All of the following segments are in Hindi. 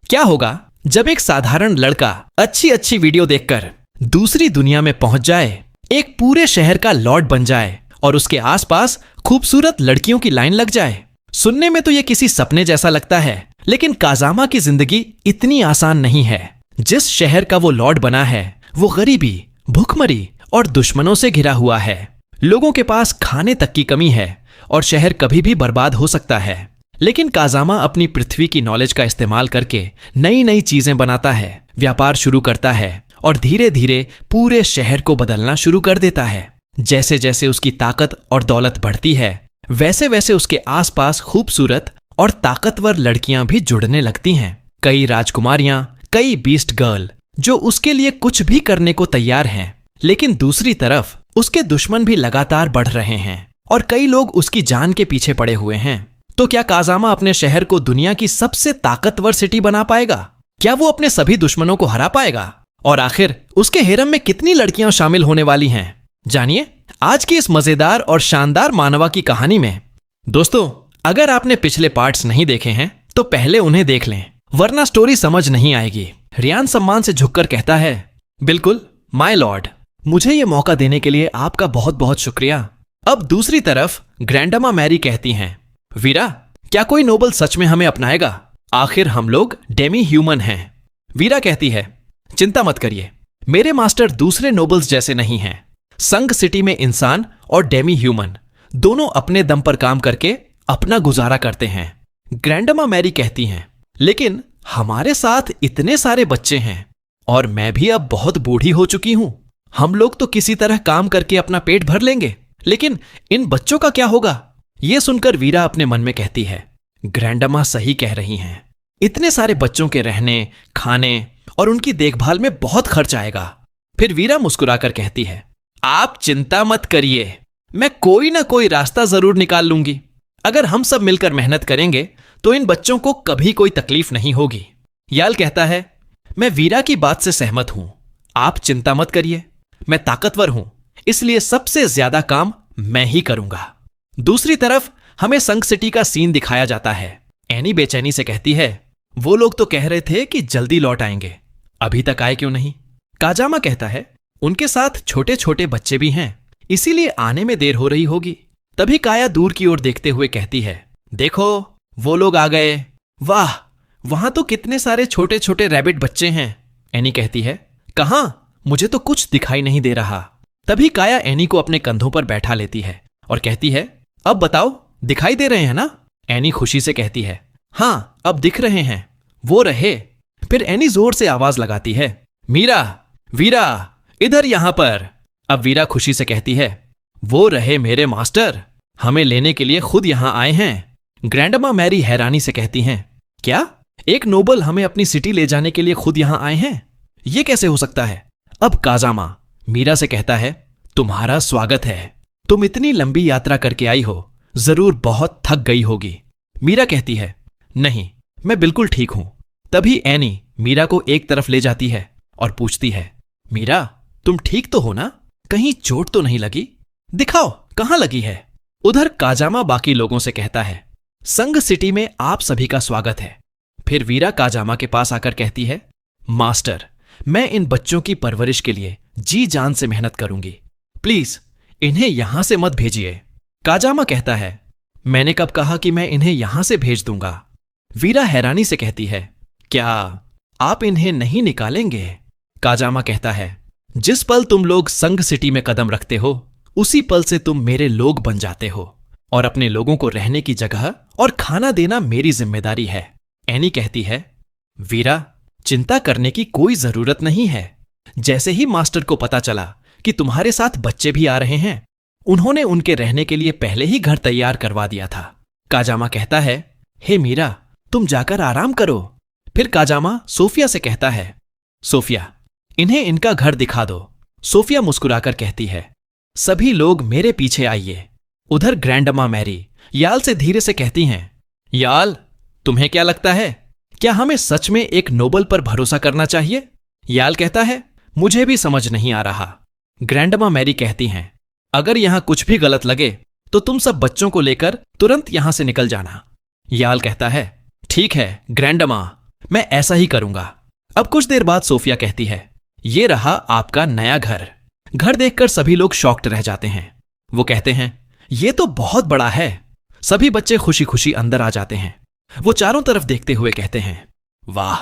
क्या होगा जब एक साधारण लड़का अच्छी अच्छी वीडियो देखकर दूसरी दुनिया में पहुंच जाए, एक पूरे शहर का लॉर्ड बन जाए और उसके आसपास खूबसूरत लड़कियों की लाइन लग जाए। सुनने में तो ये किसी सपने जैसा लगता है, लेकिन काजामा की जिंदगी इतनी आसान नहीं है। जिस शहर का वो लॉर्ड बना है वो गरीबी, भूखमरी और दुश्मनों से घिरा हुआ है। लोगों के पास खाने तक की कमी है और शहर कभी भी बर्बाद हो सकता है। लेकिन काजामा अपनी पृथ्वी की नॉलेज का इस्तेमाल करके नई नई चीजें बनाता है, व्यापार शुरू करता है और धीरे धीरे पूरे शहर को बदलना शुरू कर देता है। जैसे जैसे उसकी ताकत और दौलत बढ़ती है, वैसे वैसे उसके आसपास खूबसूरत और ताकतवर लड़कियां भी जुड़ने लगती हैं। कई राजकुमारियां, कई बीस्ट गर्ल जो उसके लिए कुछ भी करने को तैयार हैं। लेकिन दूसरी तरफ उसके दुश्मन भी लगातार बढ़ रहे हैं और कई लोग उसकी जान के पीछे पड़े हुए हैं। तो क्या काजामा अपने शहर को दुनिया की सबसे ताकतवर सिटी बना पाएगा? क्या वो अपने सभी दुश्मनों को हरा पाएगा? और आखिर उसके हेरम में कितनी लड़कियां शामिल होने वाली हैं? जानिए आज की इस मजेदार और शानदार मानवा की कहानी में। दोस्तों, अगर आपने पिछले पार्ट्स नहीं देखे हैं तो पहले उन्हें देख लें, वरना स्टोरी समझ नहीं आएगी। रियान सम्मान से झुककर कहता है, बिल्कुल माय लॉर्ड, मुझे ये मौका देने के लिए आपका बहुत बहुत शुक्रिया। अब दूसरी तरफ ग्रैंडमा मैरी कहती हैं, वीरा, क्या कोई नोबल सच में हमें अपनाएगा? आखिर हम लोग डेमी ह्यूमन हैं। वीरा कहती है, चिंता मत करिए, मेरे मास्टर दूसरे नोबल्स जैसे नहीं हैं। संग सिटी में इंसान और डेमी ह्यूमन दोनों अपने दम पर काम करके अपना गुजारा करते हैं। ग्रैंडमा मैरी कहती हैं, लेकिन हमारे साथ इतने सारे बच्चे हैं और मैं भी अब बहुत बूढ़ी हो चुकी हूं। हम लोग तो किसी तरह काम करके अपना पेट भर लेंगे, लेकिन इन बच्चों का क्या होगा? यह सुनकर वीरा अपने मन में कहती है, ग्रैंडमा सही कह रही हैं। इतने सारे बच्चों के रहने, खाने और उनकी देखभाल में बहुत खर्च आएगा। फिर वीरा मुस्कुराकर कहती है, आप चिंता मत करिए, मैं कोई ना कोई रास्ता जरूर निकाल लूंगी। अगर हम सब मिलकर मेहनत करेंगे तो इन बच्चों को कभी कोई तकलीफ नहीं होगी। याल कहता है, मैं वीरा की बात से सहमत हूं। आप चिंता मत करिए, मैं ताकतवर हूं, इसलिए सबसे ज्यादा काम मैं ही करूंगा। दूसरी तरफ हमें संग सिटी का सीन दिखाया जाता है। एनी बेचैनी से कहती है, वो लोग तो कह रहे थे कि जल्दी लौट आएंगे, अभी तक आए क्यों नहीं? काजामा कहता है, उनके साथ छोटे छोटे बच्चे भी हैं, इसीलिए आने में देर हो रही होगी। तभी काया दूर की ओर देखते हुए कहती है, देखो वो लोग आ गए। वाह, वहां तो कितने सारे छोटे छोटे रैबिट बच्चे हैं। एनी कहती है, कहां? मुझे तो कुछ दिखाई नहीं दे रहा। तभी काया एनी को अपने कंधों पर बैठा लेती है और कहती है, अब बताओ, दिखाई दे रहे हैं ना? एनी खुशी से कहती है, हाँ अब दिख रहे हैं, वो रहे। फिर एनी जोर से आवाज लगाती है, मीरा, वीरा, इधर यहां पर। अब वीरा खुशी से कहती है, वो रहे मेरे मास्टर, हमें लेने के लिए खुद यहां आए हैं। ग्रैंडमा मैरी हैरानी से कहती हैं, क्या एक नोबल हमें अपनी सिटी ले जाने के लिए खुद यहां आए हैं? यह कैसे हो सकता है? अब काजामा मीरा से कहता है, तुम्हारा स्वागत है, तुम इतनी लंबी यात्रा करके आई हो, जरूर बहुत थक गई होगी। मीरा कहती है, नहीं, मैं बिल्कुल ठीक हूं। तभी एनी मीरा को एक तरफ ले जाती है और पूछती है, मीरा, तुम ठीक तो हो ना? कहीं चोट तो नहीं लगी? दिखाओ कहां लगी है? उधर काजामा बाकी लोगों से कहता है, संग सिटी में आप सभी का स्वागत है। फिर वीरा काजामा के पास आकर कहती है, मास्टर, मैं इन बच्चों की परवरिश के लिए जी जान से मेहनत करूंगी, प्लीज इन्हें यहां से मत भेजिए। काजामा कहता है, मैंने कब कहा कि मैं इन्हें यहां से भेज दूंगा? वीरा हैरानी से कहती है, क्या आप इन्हें नहीं निकालेंगे? काजामा कहता है, जिस पल तुम लोग संग सिटी में कदम रखते हो, उसी पल से तुम मेरे लोग बन जाते हो और अपने लोगों को रहने की जगह और खाना देना मेरी जिम्मेदारी है। एनी कहती है, वीरा, चिंता करने की कोई जरूरत नहीं है। जैसे ही मास्टर को पता चला कि तुम्हारे साथ बच्चे भी आ रहे हैं, उन्होंने उनके रहने के लिए पहले ही घर तैयार करवा दिया था। काजामा कहता है, हे मीरा, तुम जाकर आराम करो। फिर काजामा सोफिया से कहता है, सोफिया, इन्हें इनका घर दिखा दो। सोफिया मुस्कुराकर कहती है, सभी लोग मेरे पीछे आइए। उधर ग्रैंडमा मैरी याल से धीरे से कहती हैं, याल, तुम्हें क्या लगता है, क्या हमें सच में एक नोबल पर भरोसा करना चाहिए? याल कहता है, मुझे भी समझ नहीं आ रहा। ग्रैंडमा मैरी कहती हैं, अगर यहां कुछ भी गलत लगे तो तुम सब बच्चों को लेकर तुरंत यहां से निकल जाना। याल कहता है, ठीक है ग्रैंडमा, मैं ऐसा ही करूंगा। अब कुछ देर बाद सोफिया कहती है, ये रहा आपका नया घर। घर देखकर सभी लोग शॉक्ड रह जाते हैं। वो कहते हैं, ये तो बहुत बड़ा है। सभी बच्चे खुशी खुशी अंदर आ जाते हैं। वो चारों तरफ देखते हुए कहते हैं, वाह,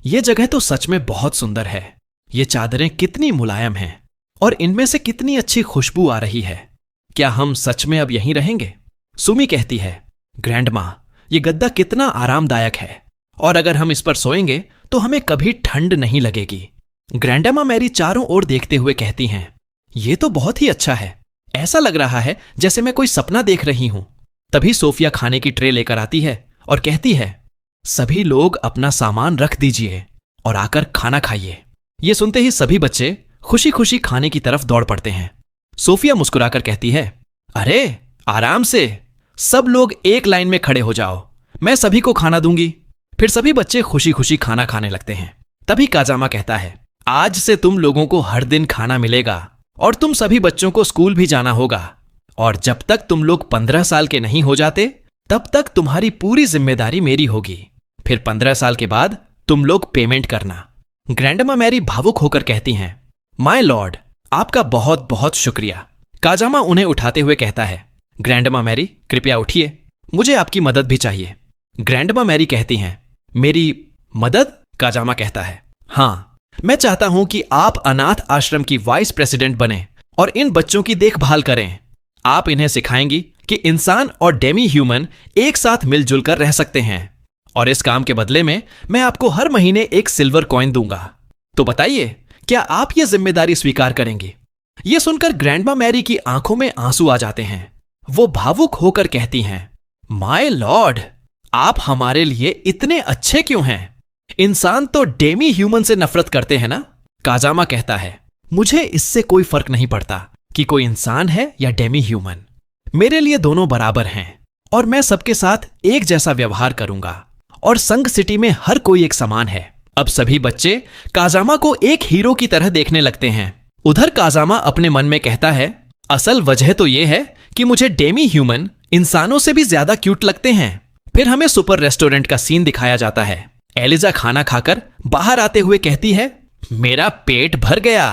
ये जगह तो सच में बहुत सुंदर है। ये चादरें कितनी मुलायम हैं और इनमें से कितनी अच्छी खुशबू आ रही है। क्या हम सच में अब यहीं रहेंगे? सुमी कहती है, ग्रैंडमा, ये गद्दा कितना आरामदायक है और अगर हम इस पर सोएंगे तो हमें कभी ठंड नहीं लगेगी। ग्रैंडमा मैरी चारों ओर देखते हुए कहती हैं, ये तो बहुत ही अच्छा है। ऐसा लग रहा है जैसे मैं कोई सपना देख रही हूं। तभी सोफिया खाने की ट्रे लेकर आती है और कहती है, सभी लोग अपना सामान रख दीजिए और आकर खाना खाइए। ये सुनते ही सभी बच्चे खुशी खुशी खाने की तरफ दौड़ पड़ते हैं। सोफिया मुस्कुराकर कहती है, अरे आराम से, सब लोग एक लाइन में खड़े हो जाओ, मैं सभी को खाना दूंगी। फिर सभी बच्चे खुशी खुशी खाना खाने लगते हैं। तभी काजामा कहता है, आज से तुम लोगों को हर दिन खाना मिलेगा और तुम सभी बच्चों को स्कूल भी जाना होगा और जब तक तुम लोग 15 साल के नहीं हो जाते तब तक तुम्हारी पूरी जिम्मेदारी मेरी होगी। फिर 15 साल के बाद तुम लोग पेमेंट करना। ग्रैंडमा मैरी भावुक होकर कहती हैं, माय लॉर्ड, आपका बहुत बहुत शुक्रिया। काजामा उन्हें उठाते हुए कहता है, ग्रैंडमा मैरी कृपया उठिए, मुझे आपकी मदद भी चाहिए। ग्रैंडमा मैरी कहती हैं, मेरी मदद? काजामा कहता है, हाँ, मैं चाहता हूं कि आप अनाथ आश्रम की वाइस प्रेसिडेंट बने और इन बच्चों की देखभाल करें। आप इन्हें सिखाएंगी कि इंसान और डेमी ह्यूमन एक साथ मिलजुल कर रह सकते हैं और इस काम के बदले में मैं आपको हर महीने एक सिल्वर कॉइन दूंगा। तो बताइए, क्या आप ये जिम्मेदारी स्वीकार करेंगी? ये सुनकर ग्रैंडमा मैरी की आंखों में आंसू आ जाते हैं। वो भावुक होकर कहती हैं, माय लॉर्ड, आप हमारे लिए इतने अच्छे क्यों हैं? इंसान तो डेमी ह्यूमन से नफरत करते हैं ना? काजामा कहता है, मुझे इससे कोई फर्क नहीं पड़ता कि कोई इंसान है या डेमी ह्यूमन। मेरे लिए दोनों बराबर हैं और मैं सबके साथ एक जैसा व्यवहार करूंगा और संग सिटी में हर कोई एक समान है। अब सभी बच्चे काजामा को एक हीरो की तरह देखने लगते हैं। उधर काजामा अपने मन में कहता है, असल वजह तो यह है कि मुझे डेमी ह्यूमन इंसानों से भी ज्यादा क्यूट लगते हैं। फिर हमें सुपर रेस्टोरेंट का सीन दिखाया जाता है। एलिजा खाना खाकर बाहर आते हुए कहती है, मेरा पेट भर गया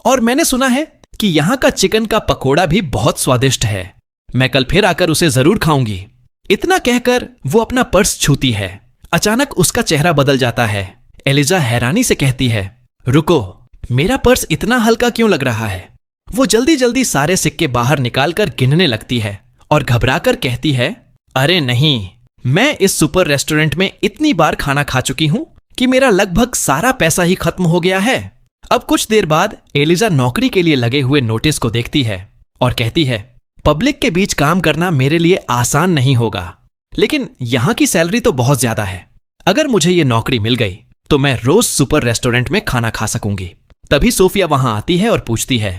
और मैंने सुना है कि यहाँ का चिकन का पकोड़ा भी बहुत स्वादिष्ट है। मैं कल फिर आकर उसे जरूर खाऊंगी। इतना कहकर वो अपना पर्स छूती है। अचानक उसका चेहरा बदल जाता है। एलिजा हैरानी से कहती है, रुको, मेरा पर्स इतना हल्का क्यों लग रहा है? वो जल्दी जल्दी सारे सिक्के बाहर निकालकर गिनने लगती है और घबराकर कहती है, अरे नहीं, मैं इस सुपर रेस्टोरेंट में इतनी बार खाना खा चुकी हूं कि मेरा लगभग सारा पैसा ही खत्म हो गया है। अब कुछ देर बाद एलिजा नौकरी के लिए लगे हुए नोटिस को देखती है और कहती है, पब्लिक के बीच काम करना मेरे लिए आसान नहीं होगा, लेकिन यहां की सैलरी तो बहुत ज्यादा है। अगर मुझे ये नौकरी मिल गई तो मैं रोज सुपर रेस्टोरेंट में खाना खा सकूंगी। तभी सोफिया वहां आती है और पूछती है,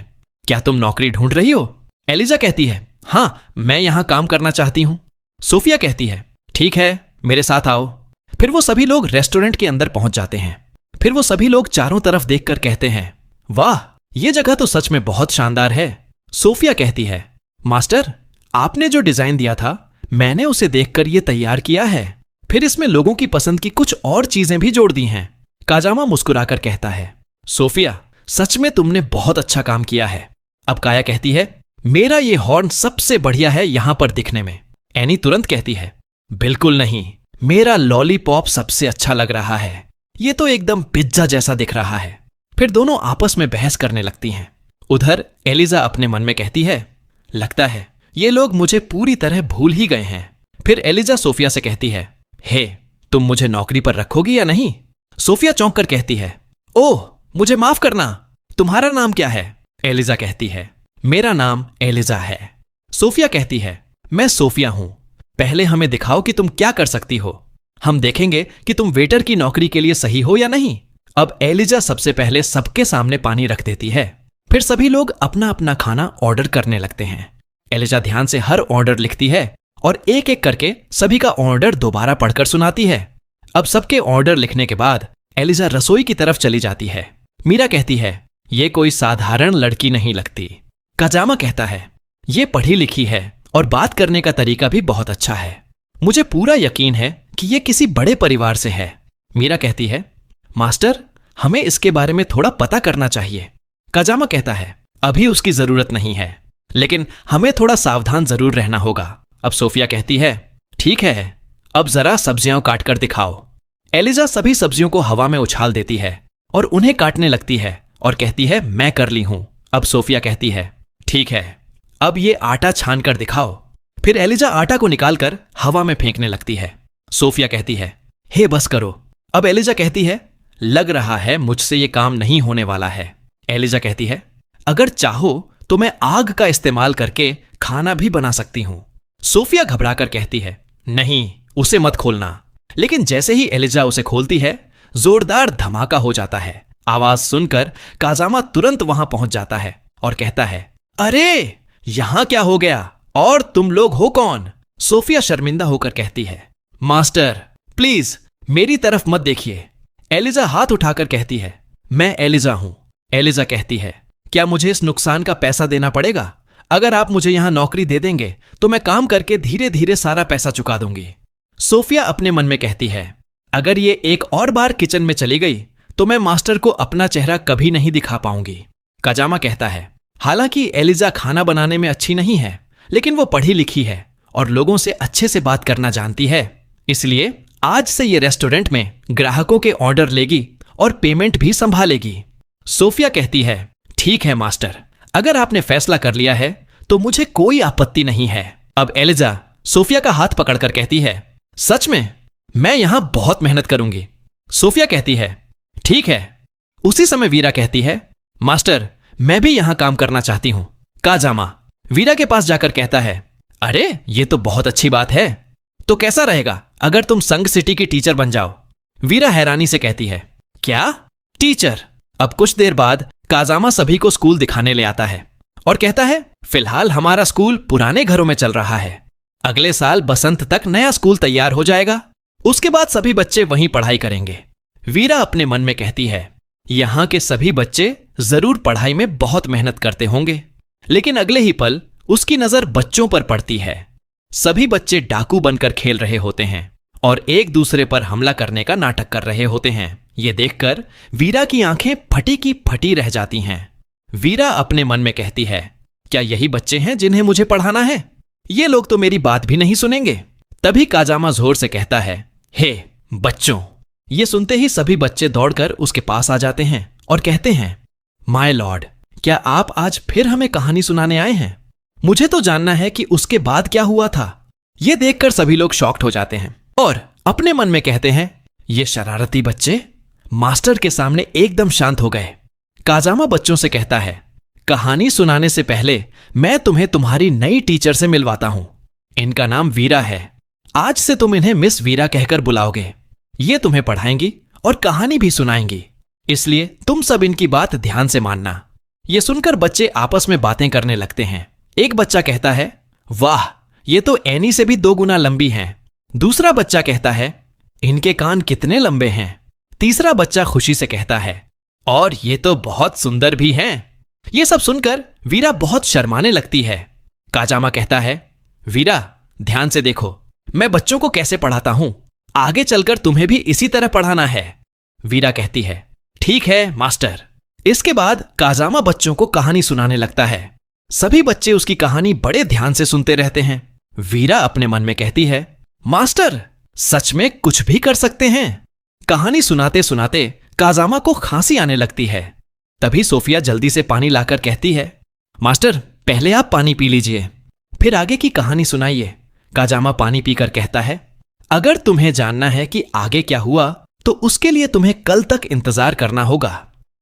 क्या तुम नौकरी ढूंढ रही हो? एलिजा कहती है, हाँ, मैं यहां काम करना चाहती हूं। सोफिया कहती है, ठीक है, मेरे साथ आओ। फिर वो सभी लोग रेस्टोरेंट के अंदर पहुंच जाते हैं। फिर वो सभी लोग चारों तरफ देखकर कहते हैं, वाह, ये जगह तो सच में बहुत शानदार है। सोफिया कहती है, मास्टर, आपने जो डिजाइन दिया था मैंने उसे देखकर ये तैयार किया है। फिर इसमें लोगों की पसंद की कुछ और चीजें भी जोड़ दी हैं। काजामा मुस्कुराकर कहता है, सोफिया, सच में तुमने बहुत अच्छा काम किया है। अब काया कहती है, मेरा ये हॉर्न सबसे बढ़िया है यहां पर दिखने में। एनी तुरंत कहती है, बिल्कुल नहीं, मेरा लॉलीपॉप सबसे अच्छा लग रहा है। ये तो एकदम पिज्जा जैसा दिख रहा है। फिर दोनों आपस में बहस करने लगती हैं। उधर एलिजा अपने मन में कहती है, लगता है ये लोग मुझे पूरी तरह भूल ही गए हैं। फिर एलिजा सोफिया से कहती है, हे, तुम मुझे नौकरी पर रखोगी या नहीं? सोफिया चौंक कर कहती है, ओह, मुझे माफ करना, तुम्हारा नाम क्या है? एलिजा कहती है, मेरा नाम एलिजा है। सोफिया कहती है, मैं सोफिया हूं। पहले हमें दिखाओ कि तुम क्या कर सकती हो। हम देखेंगे कि तुम वेटर की नौकरी के लिए सही हो या नहीं। अब एलिजा सबसे पहले सबके सामने पानी रख देती है। फिर सभी लोग अपना अपना खाना ऑर्डर करने लगते हैं। एलिजा ध्यान से हर ऑर्डर लिखती है और एक एक करके सभी का ऑर्डर दोबारा पढ़कर सुनाती है। अब सबके ऑर्डर लिखने के बाद एलिजा रसोई की तरफ चली जाती है। मीरा कहती है, ये कोई साधारण लड़की नहीं लगती। काजामा कहता है, ये पढ़ी लिखी है और बात करने का तरीका भी बहुत अच्छा है। मुझे पूरा यकीन है कि ये किसी बड़े परिवार से है। मीरा कहती है, मास्टर, हमें इसके बारे में थोड़ा पता करना चाहिए। काजामा कहता है, अभी उसकी जरूरत नहीं है, लेकिन हमें थोड़ा सावधान जरूर रहना होगा। अब सोफिया कहती है, ठीक है, अब जरा सब्जियां काट कर दिखाओ। एलिजा सभी सब्जियों को हवा में उछाल देती है और उन्हें काटने लगती है और कहती है, मैं कर ली हूं। अब सोफिया कहती है, ठीक है, अब ये आटा छान कर दिखाओ। फिर एलिजा आटा को निकालकर हवा में फेंकने लगती है। सोफिया कहती है, हे बस करो। अब एलिजा कहती है, लग रहा है मुझसे ये काम नहीं होने वाला है। एलिजा कहती है, अगर चाहो तो मैं आग का इस्तेमाल करके खाना भी बना सकती हूं। सोफिया घबराकर कहती है, नहीं, उसे मत खोलना। लेकिन जैसे ही एलिजा उसे खोलती है, जोरदार धमाका हो जाता है। आवाज सुनकर काजामा तुरंत वहां पहुंच जाता है और कहता है, अरे यहां क्या हो गया और तुम लोग हो कौन? सोफिया शर्मिंदा होकर कहती है, मास्टर प्लीज मेरी तरफ मत देखिए। एलिजा हाथ उठाकर कहती है, मैं एलिजा हूं। एलिजा कहती है, क्या मुझे इस नुकसान का पैसा देना पड़ेगा? अगर आप मुझे यहां नौकरी दे देंगे तो मैं काम करके धीरे धीरे सारा पैसा चुका दूंगी। सोफिया अपने मन में कहती है, अगर ये एक और बार किचन में चली गई तो मैं मास्टर को अपना चेहरा कभी नहीं दिखा पाऊंगी। काजामा कहता है, हालांकि एलिजा खाना बनाने में अच्छी नहीं है, लेकिन वो पढ़ी लिखी है और लोगों से अच्छे से बात करना जानती है, इसलिए आज से ये रेस्टोरेंट में ग्राहकों के ऑर्डर लेगी और पेमेंट भी संभालेगी। सोफिया कहती है, ठीक है मास्टर, अगर आपने फैसला कर लिया है तो मुझे कोई आपत्ति नहीं है। अब एलिजा सोफिया का हाथ पकड़कर कहती है, सच में? मैं यहां बहुत मेहनत करूंगी। सोफिया कहती है, ठीक है। उसी समय वीरा कहती है, मास्टर, मैं भी यहां काम करना चाहती हूं। काजामा वीरा के पास जाकर कहता है, अरे ये तो बहुत अच्छी बात है, तो कैसा रहेगा अगर तुम संग सिटी की टीचर बन जाओ? वीरा हैरानी से कहती है, क्या टीचर? अब कुछ देर बाद काजामा सभी को स्कूल दिखाने ले आता है और कहता है, फिलहाल हमारा स्कूल पुराने घरों में चल रहा है, अगले साल बसंत तक नया स्कूल तैयार हो जाएगा, उसके बाद सभी बच्चे वहीं पढ़ाई करेंगे। वीरा अपने मन में कहती है, यहां के सभी बच्चे जरूर पढ़ाई में बहुत मेहनत करते होंगे। लेकिन अगले ही पल उसकी नजर बच्चों पर पड़ती है। सभी बच्चे डाकू बनकर खेल रहे होते हैं और एक दूसरे पर हमला करने का नाटक कर रहे होते हैं। ये देखकर वीरा की आंखें फटी की फटी रह जाती हैं। वीरा अपने मन में कहती है, क्या यही बच्चे हैं जिन्हें मुझे पढ़ाना है? ये लोग तो मेरी बात भी नहीं सुनेंगे। तभी काजामा जोर से कहता है, हे बच्चों। ये सुनते ही सभी बच्चे दौड़कर उसके पास आ जाते हैं और कहते हैं, माय लॉर्ड, क्या आप आज फिर हमें कहानी सुनाने आए हैं? मुझे तो जानना है कि उसके बाद क्या हुआ था। ये देखकर सभी लोग शॉक्ड हो जाते हैं और अपने मन में कहते हैं, ये शरारती बच्चे मास्टर के सामने एकदम शांत हो गए। काजामा बच्चों से कहता है, कहानी सुनाने से पहले मैं तुम्हें तुम्हारी नई टीचर से मिलवाता हूं। इनका नाम वीरा है। आज से तुम इन्हें मिस वीरा कहकर बुलाओगे। ये तुम्हें पढ़ाएंगी और कहानी भी सुनाएंगी, इसलिए तुम सब इनकी बात ध्यान से मानना। ये सुनकर बच्चे आपस में बातें करने लगते हैं। एक बच्चा कहता है, वाह, ये तो एनी से भी 2 गुना लंबी हैं। दूसरा बच्चा कहता है, इनके कान कितने लंबे हैं। तीसरा बच्चा खुशी से कहता है, और ये तो बहुत सुंदर भी हैं। ये सब सुनकर वीरा बहुत शर्माने लगती है। काजामा कहता है, वीरा ध्यान से देखो, मैं बच्चों को कैसे पढ़ाता हूं, आगे चलकर तुम्हें भी इसी तरह पढ़ाना है। वीरा कहती है, ठीक है मास्टर। इसके बाद काजामा बच्चों को कहानी सुनाने लगता है। सभी बच्चे उसकी कहानी बड़े ध्यान से सुनते रहते हैं। वीरा अपने मन में कहती है, मास्टर सच में कुछ भी कर सकते हैं। कहानी सुनाते सुनाते काजामा को खांसी आने लगती है। तभी सोफिया जल्दी से पानी लाकर कहती है, मास्टर पहले आप पानी पी लीजिए, फिर आगे की कहानी सुनाइए। काजामा पानी पीकर कहता है, अगर तुम्हें जानना है कि आगे क्या हुआ तो उसके लिए तुम्हें कल तक इंतजार करना होगा।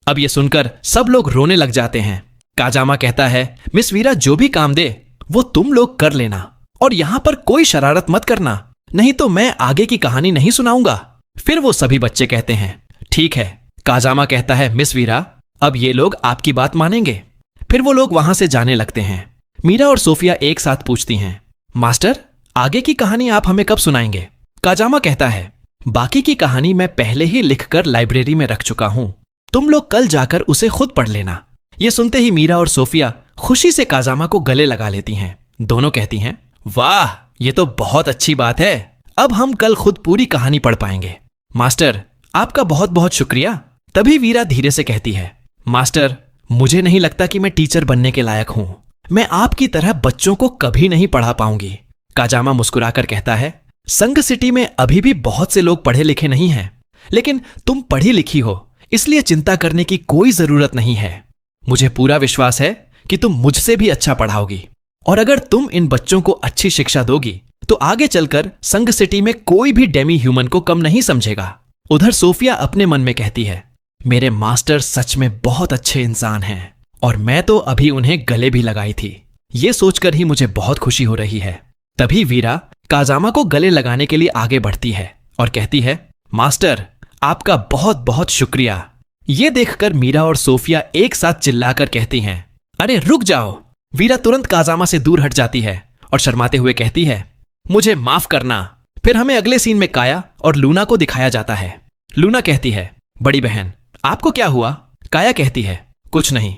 अब ये सुनकर सब लोग रोने लग जाते हैं। काजामा कहता है, मिस वीरा जो भी काम दे वो तुम लोग कर लेना और यहां पर कोई शरारत मत करना, नहीं तो मैं आगे की कहानी नहीं सुनाऊंगा। फिर वो सभी बच्चे कहते हैं, ठीक है। काजामा कहता है, मिस वीरा अब ये लोग आपकी बात मानेंगे। फिर वो लोग वहां से जाने लगते हैं। मीरा और सोफिया एक साथ पूछती हैं, मास्टर आगे की कहानी आप हमें कब सुनाएंगे? काजामा कहता है, बाकी की कहानी मैं पहले ही लिखकर लाइब्रेरी में रख चुका हूं, तुम लोग कल जाकर उसे खुद पढ़ लेना। ये सुनते ही मीरा और सोफिया खुशी से काजामा को गले लगा लेती हैं। दोनों कहती हैं, वाह, ये तो बहुत अच्छी बात है। अब हम कल खुद पूरी कहानी पढ़ पाएंगे। मास्टर, आपका बहुत बहुत शुक्रिया। तभी वीरा धीरे से कहती है, मास्टर, मुझे नहीं लगता कि मैं टीचर बनने के लायक हूं। मैं आपकी तरह बच्चों को कभी नहीं पढ़ा पाऊंगी। काजामा मुस्कुराकर कहता है, संग सिटी में अभी भी बहुत से लोग पढ़े लिखे नहीं हैं, लेकिन तुम पढ़ी लिखी हो, इसलिए चिंता करने की कोई जरूरत नहीं है। मुझे पूरा विश्वास है कि तुम मुझसे भी अच्छा पढ़ाओगी, और अगर तुम इन बच्चों को अच्छी शिक्षा दोगी तो आगे चलकर संग सिटी में कोई भी डेमी ह्यूमन को कम नहीं समझेगा। उधर सोफिया अपने मन में कहती है, मेरे मास्टर सच में बहुत अच्छे इंसान हैं, और मैं तो अभी उन्हें गले भी लगाई थी। ये सोचकर ही मुझे बहुत खुशी हो रही है। तभी वीरा काजामा को गले लगाने के लिए आगे बढ़ती है और कहती है, मास्टर, आपका बहुत बहुत शुक्रिया। ये देखकर मीरा और सोफिया एक साथ चिल्लाकर कहती हैं, अरे रुक जाओ। वीरा तुरंत काजामा से दूर हट जाती है और शर्माते हुए कहती है, मुझे माफ करना। फिर हमें अगले सीन में काया और लूना को दिखाया जाता है। लूना कहती है, बड़ी बहन, आपको क्या हुआ? काया कहती है, कुछ नहीं,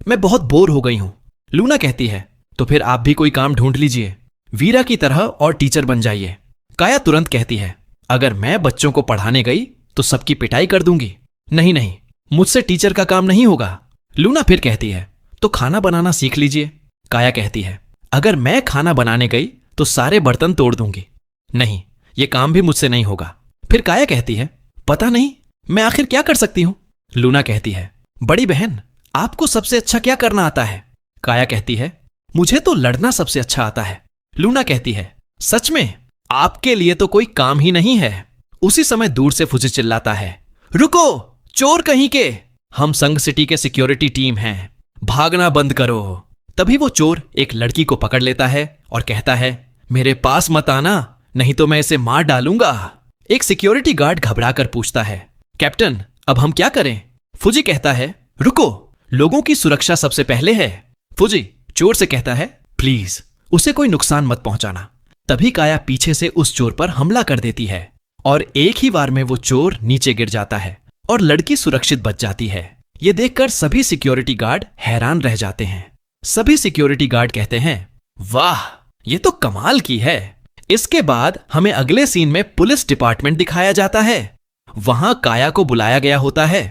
मैं बहुत बोर हो गई हूं। लूना कहती है, तो फिर आप भी कोई काम ढूंढ लीजिए, वीरा की तरह और टीचर बन जाइए। काया तुरंत कहती है, अगर मैं बच्चों को पढ़ाने गई तो सबकी पिटाई कर दूंगी। नहीं नहीं, मुझसे टीचर का काम नहीं होगा। लूना फिर कहती है, तो खाना बनाना सीख लीजिए। काया कहती है, अगर मैं खाना बनाने गई तो सारे बर्तन तोड़ दूंगी। नहीं, ये काम भी मुझसे नहीं होगा। फिर काया कहती है, पता नहीं मैं आखिर क्या कर सकती हूं। लूना कहती है, बड़ी बहन, आपको सबसे अच्छा क्या करना आता है? काया कहती है, मुझे तो लड़ना सबसे अच्छा आता है। लूना कहती है, सच में? आपके लिए तो कोई काम ही नहीं है। उसी समय दूर से फुजी चिल्लाता है, रुको, चोर कहीं के, हम संग सिटी के सिक्योरिटी टीम हैं, भागना बंद करो। तभी वो चोर एक लड़की को पकड़ लेता है और कहता है, मेरे पास मत आना, नहीं तो मैं इसे मार डालूंगा। एक सिक्योरिटी गार्ड घबराकर पूछता है, कैप्टन, अब हम क्या करें? फुजी कहता है, रुको, लोगों की सुरक्षा सबसे पहले है। फुजी चोर से कहता है, प्लीज उसे कोई नुकसान मत पहुंचाना। तभी काया पीछे से उस चोर पर हमला कर देती है और एक ही बार में वो चोर नीचे गिर जाता है और लड़की सुरक्षित बच जाती है। ये देखकर सभी सिक्योरिटी गार्ड हैरान रह जाते हैं। सभी सिक्योरिटी गार्ड कहते हैं, वाह, ये तो कमाल की है। इसके बाद हमें अगले सीन में पुलिस डिपार्टमेंट दिखाया जाता है। वहां काया को बुलाया गया होता है।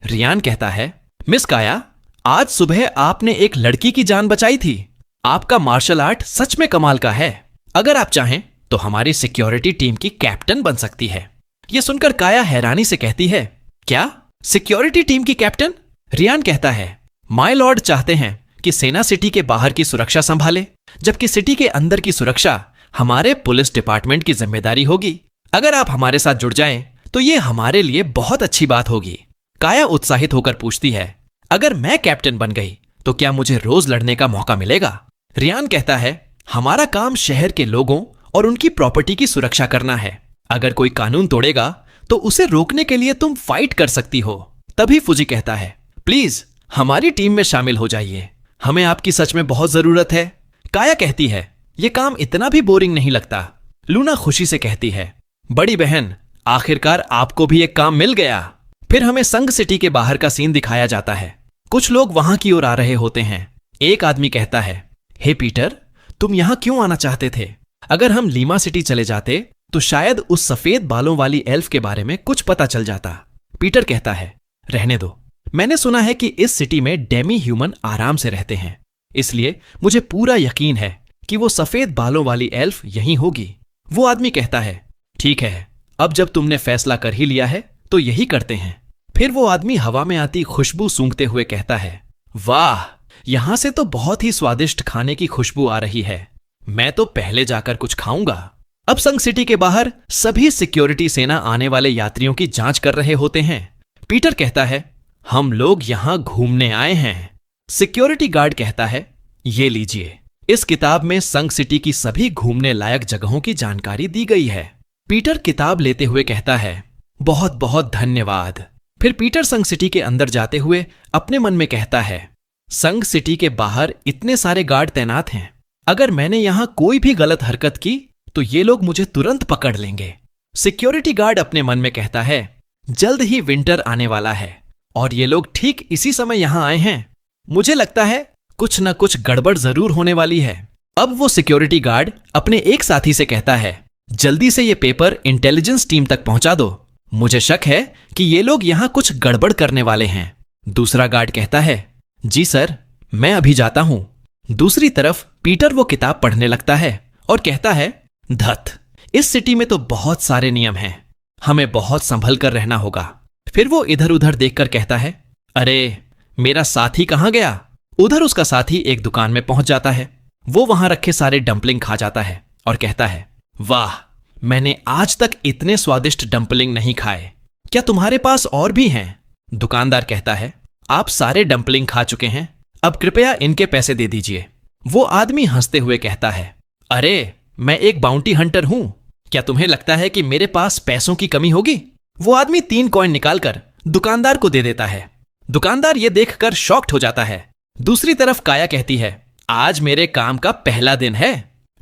रियान कहता है, मिस काया, आज सुबह आपने एक लड़की की जान बचाई थी। आपका मार्शल आर्ट सच में कमाल का है। अगर आप चाहें तो हमारी सिक्योरिटी टीम की कैप्टन बन सकती है। यह सुनकर काया हैरानी से कहती है, क्या सिक्योरिटी टीम की कैप्टन? रियान कहता है, माय लॉर्ड चाहते हैं कि सेना सिटी के बाहर की सुरक्षा संभाले, जबकि सिटी के अंदर की सुरक्षा हमारे पुलिस डिपार्टमेंट की जिम्मेदारी होगी। अगर आप हमारे साथ जुड़ जाएं तो ये हमारे लिए बहुत अच्छी बात होगी। काया उत्साहित होकर पूछती है, अगर मैं कैप्टन बन गई तो क्या मुझे रोज लड़ने का मौका मिलेगा? रियान कहता है, हमारा काम शहर के लोगों और उनकी प्रॉपर्टी की सुरक्षा करना है। अगर कोई कानून तोड़ेगा तो उसे रोकने के लिए तुम फाइट कर सकती हो। तभी फुजी कहता है, प्लीज हमारी टीम में शामिल हो जाइए, हमें आपकी सच में बहुत जरूरत है। काया कहती है, यह काम इतना भी बोरिंग नहीं लगता। लूना खुशी से कहती है, बड़ी बहन, आखिरकार आपको भी एक काम मिल गया। फिर हमें संग सिटी के बाहर का सीन दिखाया जाता है। कुछ लोग वहां की ओर आ रहे होते हैं। एक आदमी कहता है, हे पीटर, तुम यहां क्यों आना चाहते थे? अगर हम लीमा सिटी चले जाते तो शायद उस सफेद बालों वाली एल्फ के बारे में कुछ पता चल जाता। पीटर कहता है, रहने दो, मैंने सुना है कि इस सिटी में डेमी ह्यूमन आराम से रहते हैं, इसलिए मुझे पूरा यकीन है कि वो सफेद बालों वाली एल्फ यहीं होगी। वो आदमी कहता है, ठीक है, अब जब तुमने फैसला कर ही लिया है तो यही करते हैं। फिर वो आदमी हवा में आती खुशबू सूंघते हुए कहता है, वाह, यहां से तो बहुत ही स्वादिष्ट खाने की खुशबू आ रही है। मैं तो पहले जाकर कुछ खाऊंगा। अब संग सिटी के बाहर सभी सिक्योरिटी सेना आने वाले यात्रियों की जांच कर रहे होते हैं। पीटर कहता है, हम लोग यहां घूमने आए हैं। सिक्योरिटी गार्ड कहता है, ये लीजिए, इस किताब में संग सिटी की सभी घूमने लायक जगहों की जानकारी दी गई है। पीटर किताब लेते हुए कहता है, बहुत बहुत धन्यवाद। फिर पीटर संग सिटी के अंदर जाते हुए अपने मन में कहता है, संग सिटी के बाहर इतने सारे गार्ड तैनात हैं, अगर मैंने यहां कोई भी गलत हरकत की तो ये लोग मुझे तुरंत पकड़ लेंगे। सिक्योरिटी गार्ड अपने मन में कहता है, जल्द ही विंटर आने वाला है और ये लोग ठीक इसी समय यहां आए हैं। मुझे लगता है कुछ न कुछ गड़बड़ जरूर होने वाली है। अब वो सिक्योरिटी गार्ड अपने एक साथी से कहता है, जल्दी से ये पेपर इंटेलिजेंस टीम तक पहुंचा दो, मुझे शक है कि ये लोग यहां कुछ गड़बड़ करने वाले हैं। दूसरा गार्ड कहता है, जी सर, मैं अभी जाता हूं। दूसरी तरफ पीटर वो किताब पढ़ने लगता है और कहता है, धत, इस सिटी में तो बहुत सारे नियम हैं, हमें बहुत संभल कर रहना होगा। फिर वो इधर उधर देखकर कहता है, अरे मेरा साथी कहां गया? उधर उसका साथी एक दुकान में पहुंच जाता है। वो वहां रखे सारे डंपलिंग खा जाता है और कहता है, वाह, मैंने आज तक इतने स्वादिष्ट डंपलिंग नहीं खाए, क्या तुम्हारे पास और भी हैं? दुकानदार कहता है, आप सारे डंपलिंग खा चुके हैं, अब कृपया इनके पैसे दे दीजिए। वो आदमी हंसते हुए कहता है, अरे मैं एक बाउंटी हंटर हूं, क्या तुम्हें लगता है कि मेरे पास पैसों की कमी होगी? वो आदमी 3 कॉइन निकालकर दुकानदार को दे देता है। दुकानदार ये देखकर शॉक्ड हो जाता है। दूसरी तरफ काया कहती है, आज मेरे काम का पहला दिन है।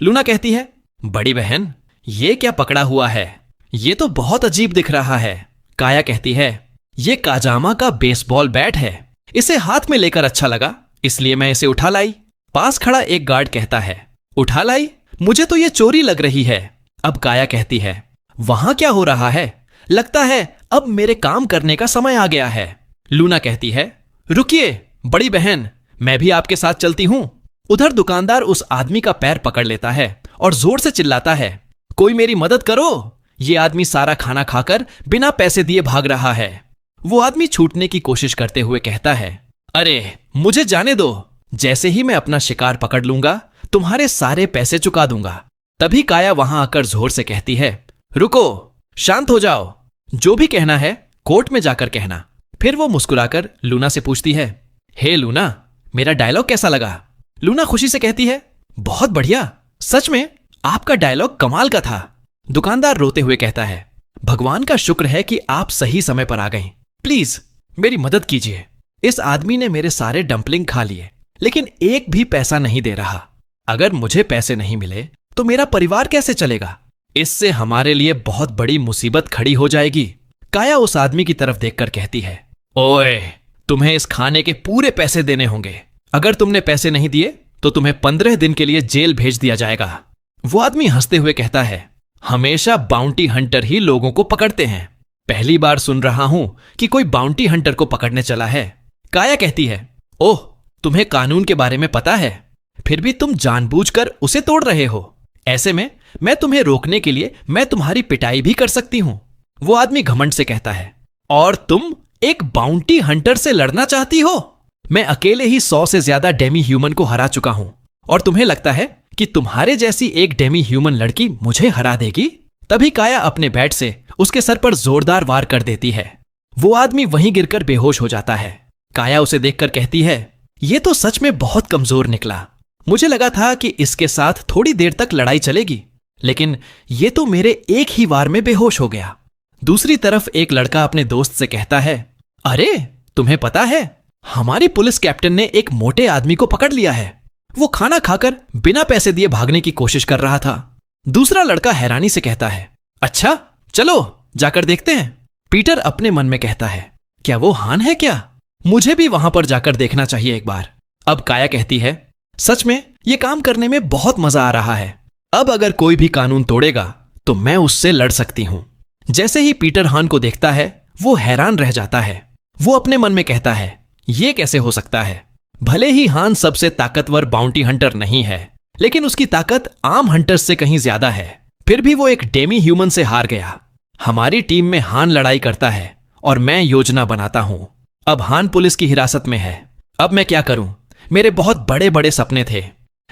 लूना कहती है, बड़ी बहन, ये क्या पकड़ा हुआ है? ये तो बहुत अजीब दिख रहा है। काया कहती है, ये काजामा का बेसबॉल बैट है, इसे हाथ में लेकर अच्छा लगा, इसलिए मैं इसे उठा लाई। पास खड़ा एक गार्ड कहता है, उठा लाई? मुझे तो ये चोरी लग रही है। अब काया कहती है, वहां क्या हो रहा है? लगता है अब मेरे काम करने का समय आ गया है। लूना कहती है, रुकिए बड़ी बहन, मैं भी आपके साथ चलती हूं। उधर दुकानदार उस आदमी का पैर पकड़ लेता है और जोर से चिल्लाता है, कोई मेरी मदद करो, ये आदमी सारा खाना खाकर बिना पैसे दिए भाग रहा है। वो आदमी छूटने की कोशिश करते हुए कहता है, अरे मुझे जाने दो, जैसे ही मैं अपना शिकार पकड़ लूंगा तुम्हारे सारे पैसे चुका दूंगा। तभी काया वहां आकर जोर से कहती है, रुको, शांत हो जाओ, जो भी कहना है कोर्ट में जाकर कहना। फिर वो मुस्कुराकर लूना से पूछती है, हे लूना, मेरा डायलॉग कैसा लगा? लूना खुशी से कहती है, बहुत बढ़िया, सच में आपका डायलॉग कमाल का था। दुकानदार रोते हुए कहता है, भगवान का शुक्र है कि आप सही समय पर आ गई, प्लीज मेरी मदद कीजिए। इस आदमी ने मेरे सारे डंपलिंग खा लिए, लेकिन एक भी पैसा नहीं दे रहा। अगर मुझे पैसे नहीं मिले तो मेरा परिवार कैसे चलेगा? इससे हमारे लिए बहुत बड़ी मुसीबत खड़ी हो जाएगी। काया उस आदमी की तरफ देखकर कहती है, ओए, तुम्हें इस खाने के पूरे पैसे देने होंगे। अगर तुमने पैसे नहीं दिए तो तुम्हें 15 दिन के लिए जेल भेज दिया जाएगा। वो आदमी हंसते हुए कहता है, हमेशा बाउंटी हंटर ही लोगों को पकड़ते हैं, पहली बार सुन रहा हूं कि कोई बाउंटी हंटर को पकड़ने चला है। काया कहती है, ओह, तुम्हें कानून के बारे में पता है, फिर भी तुम जानबूझकर उसे तोड़ रहे हो। ऐसे में मैं तुम्हें रोकने के लिए मैं तुम्हारी पिटाई भी कर सकती हूं। वो आदमी घमंड से कहता है, और तुम एक बाउंटी हंटर से लड़ना चाहती हो? मैं अकेले ही 100 से ज्यादा डेमी ह्यूमन को हरा चुका हूं, और तुम्हें लगता है कि तुम्हारे जैसी एक डेमी ह्यूमन लड़की मुझे हरा देगी? तभी काया अपने बैट से उसके सर पर जोरदार वार कर देती है। वो आदमी वहीं गिरकर बेहोश हो जाता है। काया उसे देखकर कहती है, ये तो सच में बहुत कमजोर निकला। मुझे लगा था कि इसके साथ थोड़ी देर तक लड़ाई चलेगी, लेकिन ये तो मेरे एक ही वार में बेहोश हो गया। दूसरी तरफ एक लड़का अपने दोस्त से कहता है, अरे तुम्हें पता है, हमारी पुलिस कैप्टन ने एक मोटे आदमी को पकड़ लिया है। वो खाना खाकर बिना पैसे दिए भागने की कोशिश कर रहा था। दूसरा लड़का हैरानी से कहता है, अच्छा चलो जाकर देखते हैं। पीटर अपने मन में कहता है, क्या वो हान है क्या? मुझे भी वहां पर जाकर देखना चाहिए एक बार। अब काया कहती है, सच में ये काम करने में बहुत मजा आ रहा है। अब अगर कोई भी कानून तोड़ेगा तो मैं उससे लड़ सकती हूं। जैसे ही पीटर हान को देखता है वो हैरान रह जाता है। वो अपने मन में कहता है, ये कैसे हो सकता है? भले ही हान सबसे ताकतवर बाउंटी हंटर नहीं है, लेकिन उसकी ताकत आम हंटर्स से कहीं ज्यादा है। फिर भी वो एक डेमी ह्यूमन से हार गया। हमारी टीम में हान लड़ाई करता है और मैं योजना बनाता हूं। अब हान पुलिस की हिरासत में है। अब मैं क्या करूं? मेरे बहुत बड़े बड़े सपने थे,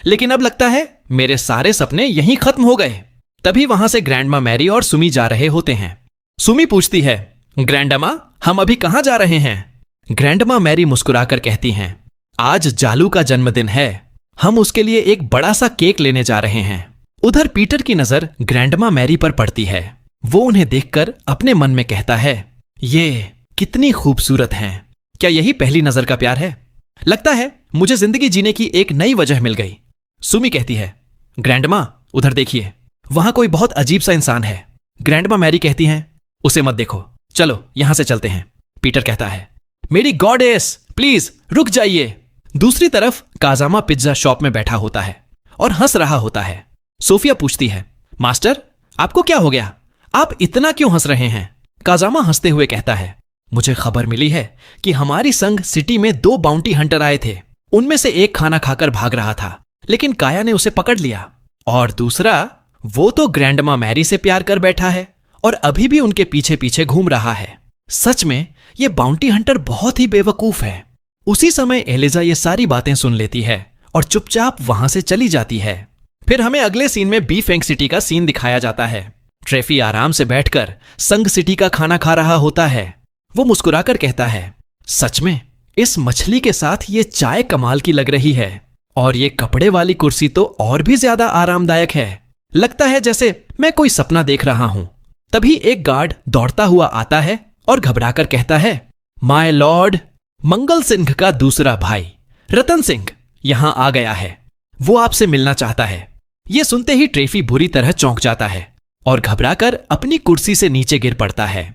लेकिन अब लगता है मेरे सारे सपने यहीं खत्म हो गए। तभी वहां से ग्रैंडमा मैरी और सुमी जा रहे होते हैं। सुमी पूछती है, ग्रैंडमा, हम अभी कहां जा रहे हैं? ग्रैंडमा मैरी मुस्कुराकर कहती हैं, आज जालू का जन्मदिन है, हम उसके लिए एक बड़ा सा केक लेने जा रहे हैं। उधर पीटर की नजर ग्रैंडमा मैरी पर पड़ती है। वो उन्हें देखकर अपने मन में कहता है, ये कितनी खूबसूरत हैं। क्या यही पहली नजर का प्यार है? लगता है मुझे जिंदगी जीने की एक नई वजह मिल गई। सुमी कहती है, ग्रैंडमा उधर देखिए, वहां कोई बहुत अजीब सा इंसान है। ग्रैंडमा मैरी कहती हैं, उसे मत देखो, चलो यहां से चलते हैं। पीटर कहता है, मेरी गॉडेस प्लीज रुक जाइए। दूसरी तरफ काजामा पिज्जा शॉप में बैठा होता है और हंस रहा होता है। सोफिया पूछती है, मास्टर आपको क्या हो गया, आप इतना क्यों हंस रहे हैं? काजामा हंसते हुए कहता है, मुझे खबर मिली है कि हमारी संग सिटी में 2 बाउंटी हंटर आए थे। उनमें से एक खाना खाकर भाग रहा था, लेकिन काया ने उसे पकड़ लिया, और दूसरा वो तो ग्रैंडमा मैरी से प्यार कर बैठा है और अभी भी उनके पीछे पीछे घूम रहा है। सच में ये बाउंटी हंटर बहुत ही बेवकूफ है। उसी समय एलिजा ये सारी बातें सुन लेती है और चुपचाप वहां से चली जाती है। फिर हमें अगले सीन में बी फैंग सिटी का सीन दिखाया जाता है। ट्रेफी आराम से बैठकर संग सिटी का खाना खा रहा होता है। वो मुस्कुराकर कहता है, सच में इस मछली के साथ ये चाय कमाल की लग रही है, और ये कपड़े वाली कुर्सी तो और भी ज्यादा आरामदायक है। लगता है जैसे मैं कोई सपना देख रहा हूं। तभी एक गार्ड दौड़ता हुआ आता है और घबराकर कहता है, माय लॉर्ड, मंगल सिंह का दूसरा भाई रतन सिंह यहां आ गया है। वो आपसे मिलना चाहता है। ये सुनते ही ट्रेफी बुरी तरह चौंक जाता है और घबराकर अपनी कुर्सी से नीचे गिर पड़ता है।